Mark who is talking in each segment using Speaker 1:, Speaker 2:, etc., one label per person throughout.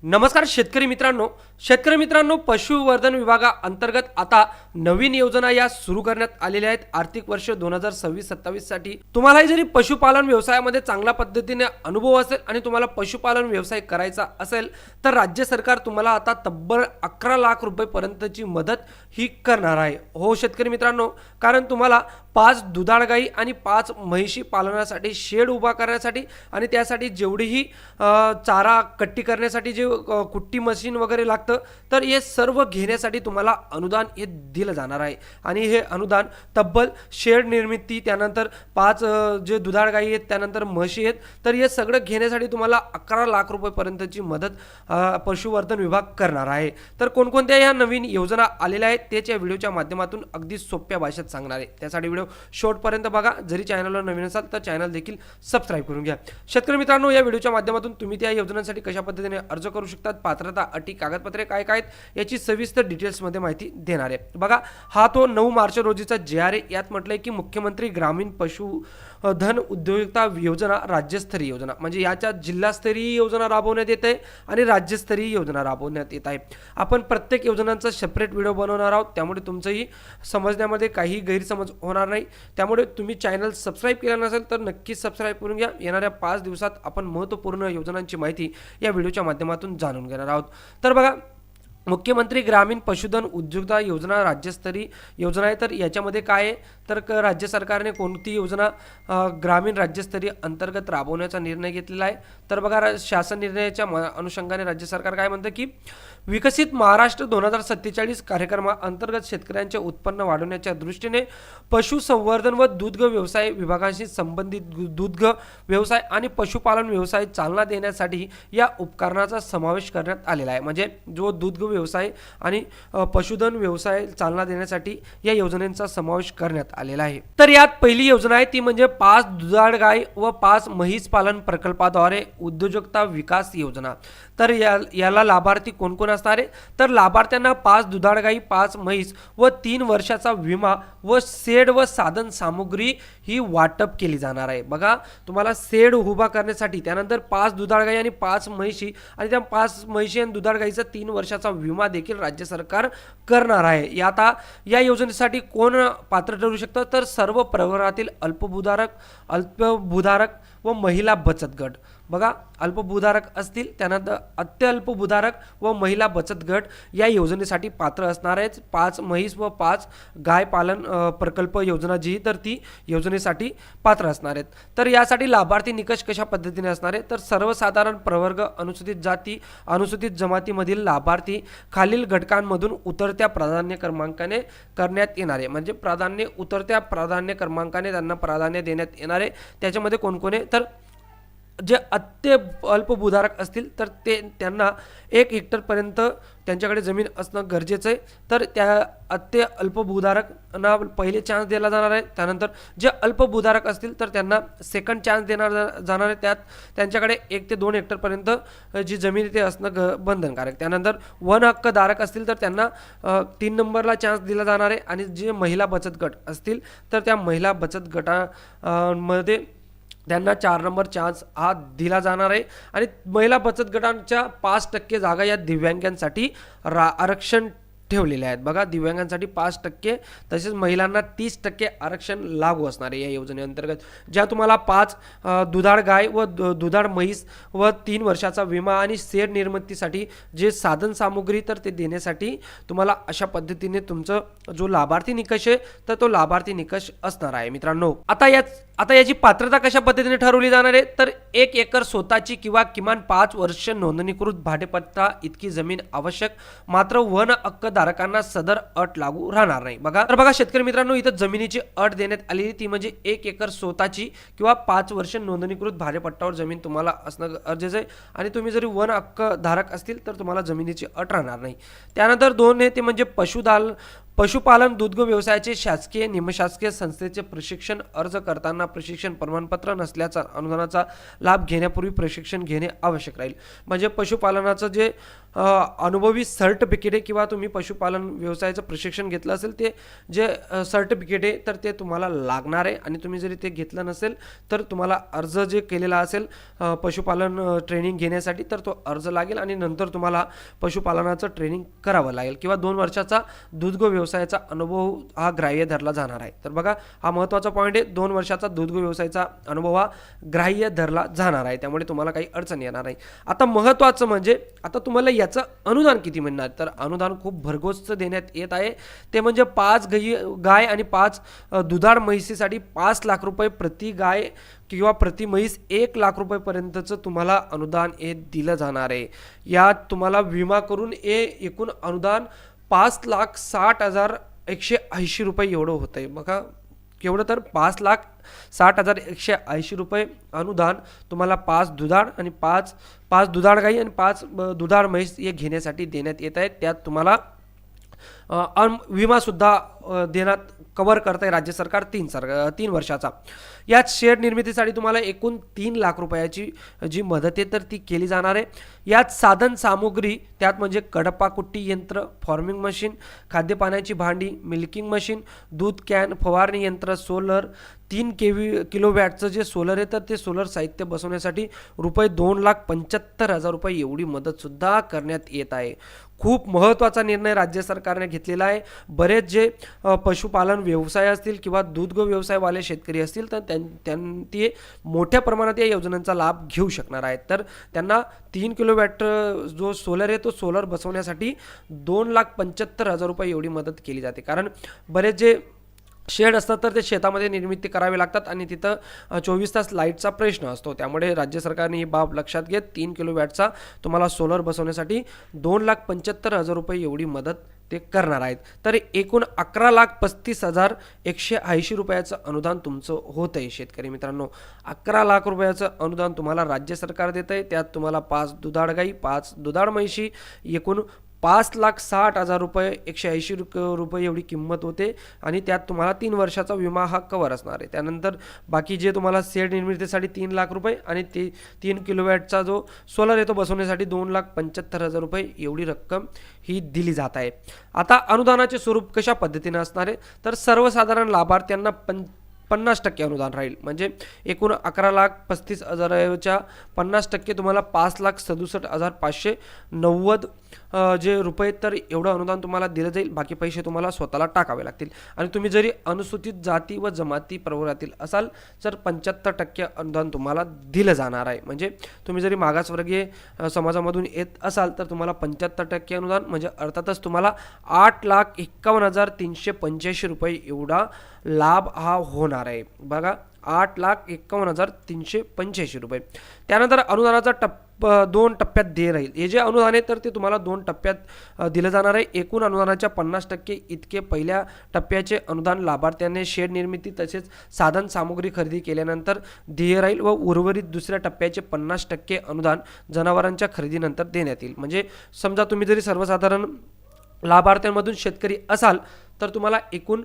Speaker 1: नमस्कार शेतकरी मित्रांनो पशुवर्धन विभागाअंतर्गत आता नवीन योजना या सुरू करण्यात आलेल्या आहेत। आर्थिक वर्ष 2026-27 साठी तुम्हालाही जरी पशुपालन व्यवसायामध्ये चांगल्या पद्धतीने अनुभव असेल आणि तुम्हाला पशुपालन व्यवसाय करायचा असेल तर राज्य सरकार तुम्हाला आता तब्बल 11 लाख रुपये पर्यंतची मदत ही करणार आहे। हो शेतकरी मित्रांनो, कारण तुम्हाला 5 दुधाळ गाई आणि 5 म्हैशी पालनासाठी शेड उभा करण्यासाठी आणि त्यासाठी जेवढीही चारा कट्टी करण्यासाठी जे कुट्टी मशीन वगैरे लागतं तर हे सर्व घेण्यासाठी तुम्हाला अनुदान हे दिलं जाणार आहे। आणि हे अनुदान तब्बल शेड निर्मिती, त्यानंतर 5 जे दुधाळ गाई आहेत, त्यानंतर म्हशी आहेत, तर हे सगळं घेण्यासाठी तुम्हाला 11 लाख रुपये पर्यंतची मदत पशुवर्धन विभाग करणार आहे। तर कोणकोणत्या या नवीन योजना आलेल्या आहेत तेच या व्हिडिओच्या माध्यमातून अगदी सोप्या भाषेत सांगणार आहे। त्यासाठी व्हिडिओ शेवटपर्यंत बघा। जरी चॅनलवर नवीन असाल तर चॅनल देखील सबस्क्राइब करून घ्या। शेतकरी मित्रांनो, या व्हिडिओच्या माध्यमातून तुम्ही त्या योजनांसाठी कशा पद्धतीने अर्ज करू शकतात, पात्रता, अटी, कागदपत्रे काय काय आहेत याची सविस्तर डिटेल्स मध्ये माहिती देणार आहे। बघा, हा तो 9 मार्च रोजीचा JRA यात म्हटलंय की मुख्यमंत्री ग्रामीण पशुधन उद्योजकता योजना राज्यस्तरीय योजना, म्हणजे याच्या जिल्हास्तरीय योजना राबवण्यात येते आणि राज्यस्तरीय योजना राबवण्यात येत आहे। आपण प्रत्येक योजनांचा सेपरेट व्हिडिओ बनवणार आहोत, त्यामुळे तुमचंही समजण्यामध्ये काही गैरसमज होणार नाही। त्यामुळे तुम्ही चॅनल सबस्क्राइब केला नसेल तर नक्कीच सबस्क्राइब करून घ्या। येणाऱ्या 5 दिवसात आपण महत्त्वपूर्ण योजनांची माहिती या व्हिडिओच्या माध्यमातून जाणून घेणार आहोत। तर बघा, मुख्यमंत्री ग्रामीण पशुधन उद्योजकता योजना राज्यस्तरीय योजना आहे। तर याच्यामध्ये काय आहे तर राज्य सरकारने कोणती योजना ग्रामीण राज्यस्तरीय अंतर्गत राबवण्याचा निर्णय घेतलेला आहे। तर बघा, शासन निर्णयाच्या अनुषंगाने राज्य सरकार काय म्हणतं की विकसित महाराष्ट्र 2047 कार्यक्रमाअंतर्गत शेतकऱ्यांचे उत्पन्न वाढवण्याच्या दृष्टीने पशुसंवर्धन व दूध व्यवसाय विभागाशी संबंधित दूध व्यवसाय आणि पशुपालन व्यवसाय चालना देण्यासाठी या उपकरणाचा समावेश करण्यात आलेला आहे। म्हणजे जो दूध व्यवसाय आणि पशुधन व्यवसाय चालना देण्यासाठी या योजनेचा समावेश करण्यात आलेला आहे। तर यात पहिली योजना आहे ती म्हणजे 5 दुधाळ गाय व 5 म्हैस पालन प्रकल्पाद्वारे उद्योजकता विकास योजना। तर याला लाभार्थी कोण कोण असणार आहे तर लाभार्थ्यांना 5 दुधाळ गाई, 5 म्हैस व 3 वर्षाचा विमा व शेड व साधन सामुग्री ही वाटप केली जाणार आहे। बघा, तुम्हाला शेड उभा करण्यासाठी, त्यानंतर 5 दुधाळ गाई आणि 5 म्हैशी आणि त्या 5 म्हैशी आणि दुधाळ गाईचा 3 वर्षाचा विमा देखील राज्य सरकार करणार आहे। आता या योजनेसाठी कोण पात्र ठरू शकतं तर सर्व प्रवर्गातील अल्पभूधारक व महिला बचत गट। बघा, अल्पभूधारक असतील, त्यानंतर अत्यल्पभूधारक व महिला बचत गट या योजनेसाठी पात्र असणार आहेत। 5 म्हैस व 5 गाय पालन प्रकल्प योजना जी तर ती योजनेसाठी पात्र असणार आहेत। तर यासाठी लाभार्थी निकष कशा पद्धतीने असणार आहे तर सर्वसाधारण प्रवर्ग, अनुसूचित जाती, अनुसूचित जमातीमधील लाभार्थी खालील घटकांमधून उतरत्या प्राधान्य क्रमांकाने करण्यात येणार आहे। म्हणजे उतरत्या प्राधान्य क्रमांकाने त्यांना प्राधान्य देण्यात येणार आहे। त्याच्यामध्ये कोणकोणे तर जे अल्पभूधारक असतील तर त्यांना 1 हेक्टर पर्यंत त्यांच्याकडे जमीन असणं गरजेचं आहे। तर त्या अल्पभूधारकांना पहिले चान्स दिला जाणार आहे। त्यानंतर जे अल्पभूधारक असतील तर त्यांना सेकंड चान्स देणार जाणार आहे। त्यात त्यांच्याकडे 1 ते 2 हेक्टर पर्यंत जी जमीन ते असणं बंधनकारक। त्यानंतर वन हक्कधारक असतील तर त्यांना 3 नंबरला चान्स दिला जाणार आहे। आणि जे महिला बचत गट असतील तर त्या महिला बचत गटामध्ये त्यांना 4 नंबर चान्स हा दिला जाणार आहे। आणि महिला बचत गटांच्या 5% जागा या दिव्यांगांसाठी आरक्षण ठेवलेले आहेत। बघा, दिव्यांगांसाठी 5%, तसेच महिलांना 30% आरक्षण लागू असणार आहे या योजनेअंतर्गत। ज्या तुम्हाला 5 दुधाळ गाय व दुधाळ म्हैस व 3 वर्षाचा विमा आणि शेड निर्मितीसाठी जे साधन सामुग्री तर ते देण्यासाठी तुम्हाला अशा पद्धतीने तुमचं जो लाभार्थी निकष आहे तर तो लाभार्थी निकष असणार आहे मित्रांनो। आता याची पात्रता कशा पद्धतीने ठरवली जाणार आहे तर 1 एकर स्वतःची किंवा किमान 5 वर्ष नोंदणीकृत भाडेपट्टा इतकी जमीन आवश्यक, मात्र वन हक्क धारकांना सदर अट लागू राहणार नाही। बघा शेतकरी मित्रांनो, इथं जमिनीची अट देण्यात आलेली ती म्हणजे 1 एकर स्वतःची किंवा 5 वर्ष नोंदणीकृत भाडेपट्टावर जमीन तुम्हाला असणं गरजेचं आहे। आणि तुम्ही जरी वन हक्क धारक असतील तर तुम्हाला जमिनीची अट राहणार नाही। त्यानंतर 2 आहे ते म्हणजे पशुपालन दुग्ध व्यवसायाचे शासकीय निमशासकीय संस्थेचे प्रशिक्षण अर्ज करताना प्रशिक्षण प्रमाणपत्र नसल्याचा अनुदानाचा लाभ घेण्यापूर्वी प्रशिक्षण घेणे आवश्यक राहील. म्हणजे पशुपालनाचं जे अनुभवी सर्टिफिकेट आहे किंवा तुम्ही पशुपालन व्यवसायाचं प्रशिक्षण घेतलं असेल ते जे सर्टिफिकेट आहे तर ते तुम्हाला लागणार आहे. आणि तुम्ही जरी ते घेतलं नसेल तर तुम्हाला अर्ज जे केलेला असेल पशुपालन ट्रेनिंग घेण्यासाठी तर तो अर्ज लागेल आणि नंतर तुम्हाला पशुपालनाचं ट्रेनिंग करावं लागेल किंवा 2 वर्षाचा दुग्ध व्यवसायाचा अनुभव हा ग्राह्य धरला जाणार आहे. तर बघा हा महत्त्वाचा पॉईंट आहे. 2 वर्षाचा दुग्ध व्यवसायाचा अनुभव हा ग्राह्य धरला जाणार आहे, त्यामुळे तुम्हाला काही अडचण येणार नाही. आता महत्त्वाचं म्हणजे आता तुम्हाला याचं अनुदान किती मिळणार, तर अनुदान खूप भरघोस देण्यात येत आहे. ते म्हणजे 5 गाय आणि 5 दुधाळ म्हैसीसाठी 5 लाख रुपये प्रति गाय किंवा प्रति म्हैस 1 लाख रुपयेपर्यंतचं तुम्हाला अनुदान हे दिलं जाणार आहे. यात तुम्हाला विमा करून हे एकूण अनुदान 5,60,180 रुपये एवढं होतं आहे. बघा केवढं, तर 5,60,180 रुपये अनुदान तुम्हाला 5 दुधाळ आणि 5 दुधाळ गाई आणि 5 दुधाळ म्हैस हे घेण्यासाठी देण्यात येत आहेत. त्यात तुम्हाला विमासुद्धा देण्यात कव्हर करताय राज्य सरकार 3 वर्षाचा. यात शेड निर्मितीसाठी तुम्हाला एकूण 3 लाख रुपयाची जी मदत आहे तर ती केली जाणार आहे. यात साधन सामुग्री त्यात म्हणजे कडपा कुट्टी यंत्र, फॉर्मिंग मशीन, खाद्यपाण्याची भांडी, मिल्किंग मशीन, दूध कॅन, फवारणी यंत्र, सोलर, 3 किलोवॅटचं जे सोलर आहे तर ते सोलर साहित्य बसवण्यासाठी ₹2,75,000 रुपये एवढी मदतसुद्धा करण्यात येत आहे. खूप महत्त्वाचा निर्णय राज्य सरकारने घेतलेला आहे. बरेच जे पशुपालन व्यवसाय असतील किंवा दूध व्यवसायवाले शेतकरी असतील तर ते मोठ्या प्रमाणात या योजनांचा लाभ घेऊ शकणार आहेत. तर त्यांना 3 किलोवॅट जो सोलर आहे तो सोलर बसवण्यासाठी ₹2,75,000 रुपये एवढी मदत केली जाते. कारण बरेच जे शेड असतात तर ते शेतामध्ये निर्मिती करावी लागतात आणि तिथं 24 तास लाईटचा प्रश्न असतो. त्यामुळे राज्य सरकारने ही बाब लक्षात घेत 3 किलोवॅटचा तुम्हाला सोलर बसवण्यासाठी ₹2,75,000 रुपये एवढी मदत ते करणार आहेत. तर एकूण 11,35,180 रुपयाचं अनुदान तुमचं होत आहे शेतकरी मित्रांनो. 11 लाख रुपयाचं अनुदान तुम्हाला राज्य सरकार देत आहे. त्यात तुम्हाला 5 दुधाळ गाई, 5 दुधाळ म्हैशी, एकूण 5,60,000 रुपये 180 रुपये एवढी किंमत होते आणि त्यात तुम्हाला 3 वर्षाचा विमा हा कव्हर असणार आहे. त्यानंतर बाकी जे तुम्हाला शेड निर्मितीसाठी 3 लाख रुपये आणि ते 3 किलोवॅटचा जो सोलर आहे तो बसवण्यासाठी 2,75,000 रुपये एवढी रक्कम ही दिली जात आहे. आता अनुदानाचे स्वरूप कशा पद्धतीने असणार आहे, तर सर्वसाधारण लाभार्थ्यांना 50% अनुदान राहील. म्हणजे एकूण 11,35,000च्या 50% तुम्हाला 5,67,590 जे रुपये तर एवढं अनुदान तुम्हाला दिलं जाईल. बाकी पैसे तुम्हाला स्वतःला टाकावे लागतील. आणि तुम्ही जरी अनुसूचित जाती व जमाती प्रवर्गातील असाल तर 75% अनुदान तुम्हाला दिलं जाणार आहे. म्हणजे तुम्ही जरी मागासवर्गीय समाजामधून येत असाल तर तुम्हाला 75% अनुदान म्हणजे अर्थातच तुम्हाला 8,51,385 रुपये एवढा लाभ हा होणार आहे. बघा 8,51,385 रुपये. त्यानंतर अनुदानाचा 2 टप्प्यात दे राहील. हे जे अनुदान आहे तर ते तुम्हाला 2 टप्प्यात दिलं जाणार आहे. एकूण अनुदानाच्या 50% इतके पहिल्या टप्प्याचे अनुदान लाभार्थ्याने शेड निर्मिती तसेच साधन सामुग्री खरेदी केल्यानंतर देय राहील व उर्वरित दुसऱ्या टप्प्याचे 50% अनुदान जनावरांच्या खरेदीनंतर देण्यात येईल. म्हणजे समजा तुम्ही जरी सर्वसाधारण लाभार्थ्यांमधून शेतकरी असाल तर तुम्हाला एकूण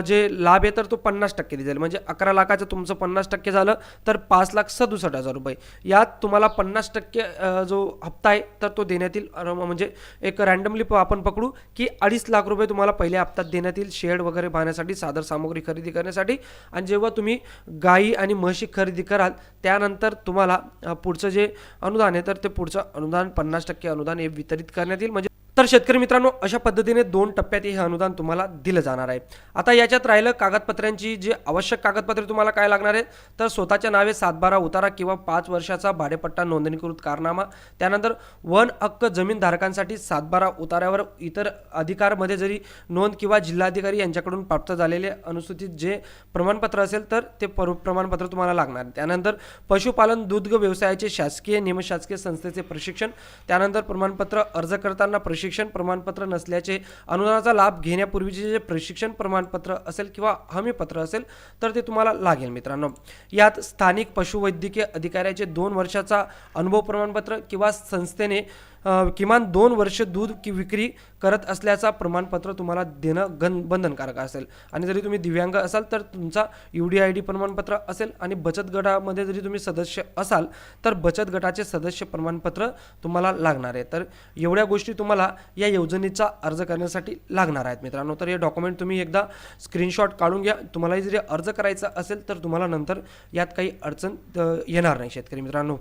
Speaker 1: जे लाभ आहे तर तो 50% दिला जाईल. म्हणजे 11 लाखाचं तुमचं 50% झालं तर 5,67,000 रुपये. यात तुम्हाला 50% जो हप्ता आहे तर तो देण्यात येईल. म्हणजे एक रँडमली आपण पकडू की 2.5 लाख रुपये तुम्हाला पहिल्या हप्त्यात देण्यात येईल शेड वगैरे बांधण्यासाठी, साधन सामुग्री खरेदी करण्यासाठी. आणि जेव्हा तुम्ही गाई आणि म्हशी खरेदी कराल त्यानंतर तुम्हाला पुढचं जे अनुदान आहे तर ते पुढचं अनुदान 50% अनुदान हे वितरित करण्यात येईल. म्हणजे तर शेतकरी मित्रांनो अशा पद्धतीने 2 टप्प्यात हे अनुदान तुम्हाला दिलं जाणार आहे. आता याच्यात राहिलं कागदपत्रांची जे आवश्यक कागदपत्रे तुम्हाला काय लागणार आहे, तर स्वतःच्या नावे 7/12 उतारा किंवा 5 वर्षाचा भाडेपट्टा नोंदणीकृत कारनामा. त्यानंतर वन हक्क जमीनधारकांसाठी 7/12 उतार्यावर इतर अधिकारमध्ये जरी नोंद किंवा जिल्हाधिकारी यांच्याकडून प्राप्त झालेले अनुसूचित जे प्रमाणपत्र असेल तर ते प्रमाणपत्र तुम्हाला लागणार. त्यानंतर पशुपालन दूध व्यवसायाचे शासकीय निमशासकीय संस्थेचे प्रशिक्षण. त्यानंतर प्रमाणपत्र अर्ज करताना प्रशिक्षण प्रमाणपत्र नसल्याचे अनुदानाचा लाभ घेण्यापूर्वीचे जे प्रशिक्षण प्रमाणपत्र असेल किंवा हमीपत्र असेल तर ते तुम्हाला लागेल मित्रांनो. यात स्थानिक पशुवैद्यकीय अधिकाऱ्याचे 2 वर्षाचा अनुभव प्रमाणपत्र किंवा संस्थेने किमान 2 वर्ष दूध विक्री करत असल्याचा प्रमाणपत्र तुम्हाला देणं बंधनकारक असेल. आणि जरी तुम्ही दिव्यांग असाल तर तुमचा UDID प्रमाणपत्र असेल. आणि बचत गटामध्ये जरी तुम्ही सदस्य असाल तर बचत गटाचे सदस्य प्रमाणपत्र तुम्हाला लागणार आहे. तर एवढ्या गोष्टी तुम्हाला या योजनेचा अर्ज करण्यासाठी लागणार आहेत मित्रांनो. तर हे डॉक्युमेंट तुम्ही एकदा स्क्रीनशॉट काढून घ्या. तुम्हाला जरी अर्ज करायचा असेल तर तुम्हाला नंतर यात काही अडचण येणार नाही शेतकरी मित्रांनो.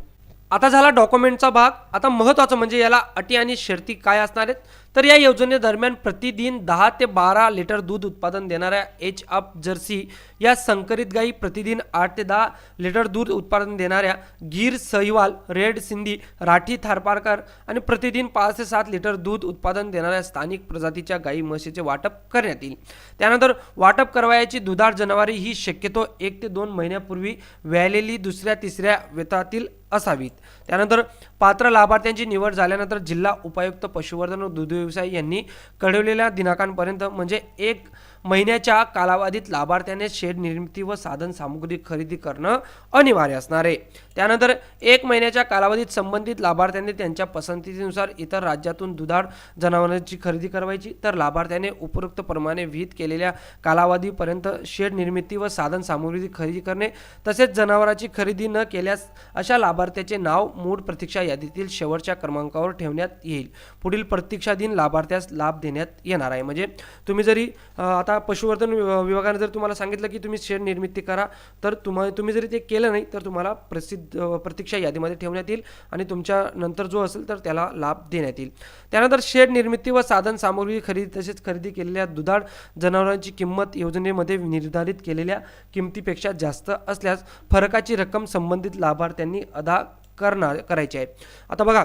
Speaker 1: आता झाला डॉक्युमेंटचा भाग. आता महत्त्वाचं म्हणजे याला अटी आणि शर्ती काय असणार आहेत. तर या योजनेदरम्यान प्रतिदिन 10 ते 12 लिटर दूध उत्पादन देणाऱ्या एच-अप जर्सी या संकरित गायी, प्रतिदिन 8 ते 10 लिटर दूध उत्पादन देणाऱ्या गीर, सहिवाल, रेड सिंधी, राठी, थारपारकर आणि प्रतिदिन 5 ते 7 लिटर दूध उत्पादन देणाऱ्या स्थानिक प्रजातीच्या गायी म्हशीचे वाटप करण्यात येईल. त्यानंतर वाटप करवायची दुधाळ जनावरे ही शक्यतो 1 ते 2 महिन्यापूर्वी व्यालेली दुसऱ्या तिसऱ्या वेतातील असावीत. त्यानंतर पात्र लाभार्थ्यांची निवड झाल्यानंतर जिल्हा उपायुक्त पशुवर्धन व दुग्ध व्यवसाय यांनी कळवलेल्या दिनांकांपर्यंत म्हणजे 1 महिन्याच्या कालावधीत लाभार्थ्याने शेड निर्मिती व साधन सामुग्री खरेदी करणं अनिवार्य असणार आहे. त्यानंतर 1 महिन्याच्या कालावधीत संबंधित लाभार्थ्यांनी त्यांच्या पसंतीनुसार इतर राज्यातून दुधाळ जनावरांची खरेदी करायची. तर लाभार्थ्याने उपरोक्त प्रमाणे विहित केलेल्या कालावधीपर्यंत शेड निर्मिती व साधन सामुग्री खरेदी करणे. तसेच जनावरांची खरेदी न केल्यास अशा लाभार्थ्याचे नाव मूळ प्रतीक्षा यादीतील शेवटच्या क्रमांकावर ठेवण्यात येईल. पुढील प्रतीक्षा दिन लाभार्थ्यास लाभ देण्यात येणार आहे. म्हणजे तुम्ही जरी आता पशुवर्धन विभागाने जर तुम्हाला सांगितलं की तुम्ही शेड निर्मिती करा तर तुम्ही जरी ते केलं नाही तर तुम्हाला प्रतीक्षा यादीमध्ये ठेवण्यात येईल आणि तुमच्या नंतर जो असेल तर त्याला लाभ देण्यात येईल. त्यानंतर शेड निर्मिती व साधन सामुग्री खरेदी तसेच खरेदी केलेल्या दुधाळ जनावरांची किंमत योजनेमध्ये निर्धारित केलेल्या किमतीपेक्षा जास्त असल्यास फरकाची रक्कम संबंधित लाभार्थ्यांनी अदा करायची आहे. आता बघा,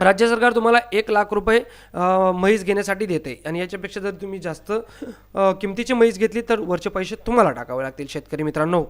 Speaker 1: राज्य सरकार तुम्हाला 1 लाख रुपये म्हैस घेण्यासाठी देते आणि याच्यापेक्षा जर तुम्ही जास्त किमतीची म्हैस घेतली तर वरचे पैसे तुम्हाला टाकावे लागतील शेतकरी मित्रांनो.